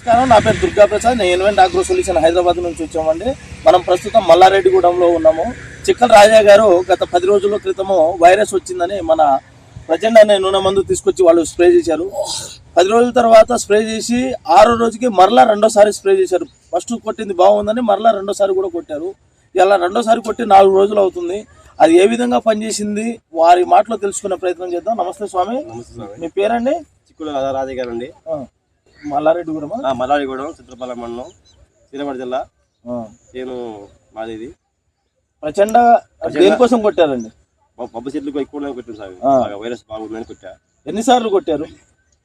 నమస్కారం, నా పేరు దుర్గా ప్రసాద్. నేను ఇన్వెంట్ ఆగ్రో సొల్యూషన్ హైదరాబాద్ నుంచి వచ్చామండి. మనం ప్రస్తుతం మల్లారెడ్డిగూడెంలో ఉన్నాము. చిక్కల రాజా గారు గత 10 రోజుల క్రితము వైరస్ వచ్చిందని మన ప్రచండ అనే నూనె మందు తీసుకొచ్చి వాళ్ళు స్ప్రే చేశారు. 10 రోజుల తర్వాత స్ప్రే చేసి 6వ రోజుకి మరలా రెండోసారి స్ప్రే చేశారు. ఫస్ట్ కొట్టింది బాగుందని మరలా రెండోసారి కూడా కొట్టారు. ఇలా రెండోసారి కొట్టి 4 రోజులు అవుతుంది. అది ఏ విధంగా పనిచేసింది వారి మాటలో తెలుసుకునే ప్రయత్నం చేద్దాం. నమస్తే స్వామి. మీ పేరండి? చిక్కుల రాజా గారు అండి. మల్లారెడ్డిగూడెం, మల్లారెడ్డిగూడెం, చిత్రపాలెం మండలం, సీనపల్లి జిల్లా. నేను మాది ఇది ప్రచండ దేనికోసం కొట్టారండి? పబ్బు చెట్లు ఎక్కువ కొట్టిన సార్, వైరస్ బాగుందని కొట్టా. ఎన్నిసార్లు కొట్టారు?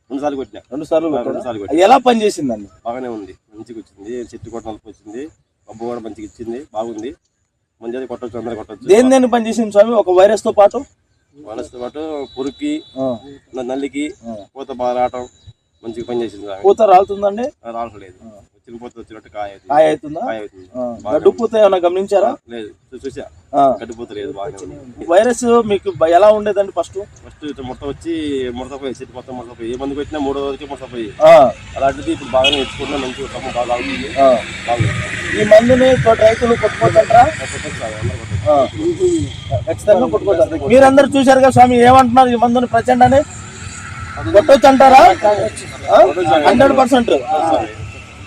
2 సార్లు కొట్టినా. 2 సార్లు. ఎలా పనిచేసిందండి? బాగానే ఉంది, మంచిగా వచ్చింది. చెట్టు కొట్టాల్సి వచ్చింది, పబ్బు కూడా మంచిగా ఇచ్చింది, బాగుంది. మంచిగా కొట్టచ్చు, అందరూ కొట్టచ్చు. దేని పనిచేసింది స్వామి? ఒక వైరస్ తో పాటు పురుక్కి, నల్లికి, పూత బాగా రావటం మంచిగా పని చేసింది. పూత రాలుతుందండి? రావట్లేదు, వచ్చిన పూత వచ్చినట్టు కాయ అవుతుందా? గడ్డు పూత ఏమైనా గమనించారా? లేదు, చూసా, గడ్డు పూత లేదు. బాగా వైరస్ మీకు ఎలా ఉండేదండి? ఫస్ట్ మొత్తం వచ్చి ముడతపోయి, చెట్టు మొత్తం ముడతపోయి, ఏ మంది పెట్టినా 3వ రోజుకి ముడతపోయి, అలాంటిది ఇప్పుడు బాగా నేర్చుకుంటున్నా. మంచిగా బాగా అవుతుంది. ఈ మందుని రైతులు కొట్టుకోవచ్చంటారా? ఖచ్చితంగా కొట్టుకోవచ్చు. మీరందరూ చూశారు కదా స్వామి, ఏమంటున్నారు? ఈ మందుని ప్రచండని కొట్టవచ్చు అంటారా? 100%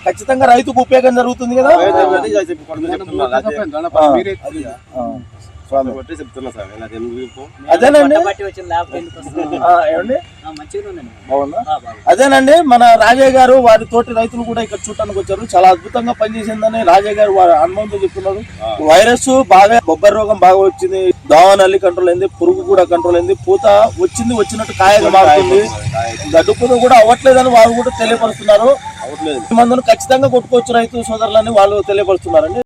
ఖచ్చితంగా రైతుకు ఉపయోగం జరుగుతుంది కదా. అదేనండి, అదేనండి మన రాజయ్య గారు వారి తోటి రైతులు కూడా ఇక్కడ చూడటానికి వచ్చారు. చాలా అద్భుతంగా పనిచేసిందని రాజయ్య గారు వారి అనుభవంతో చెప్తున్నారు. వైరస్ బాగా, బొబ్బరి రోగం బాగా వచ్చింది, దోమ నల్లి కంట్రోల్ అయింది, పురుగు కూడా కంట్రోల్ అయింది, పూత వచ్చినట్టు కాయగా మారుతుంది, గడ్డు పూత కూడా అవ్వట్లేదని వారు కూడా తెలియపరుస్తున్నారు. ఈ మందును ఖచ్చితంగా కొట్టుకోవచ్చు రైతు సోదరులని వాళ్ళు తెలియపరుస్తున్నారండి.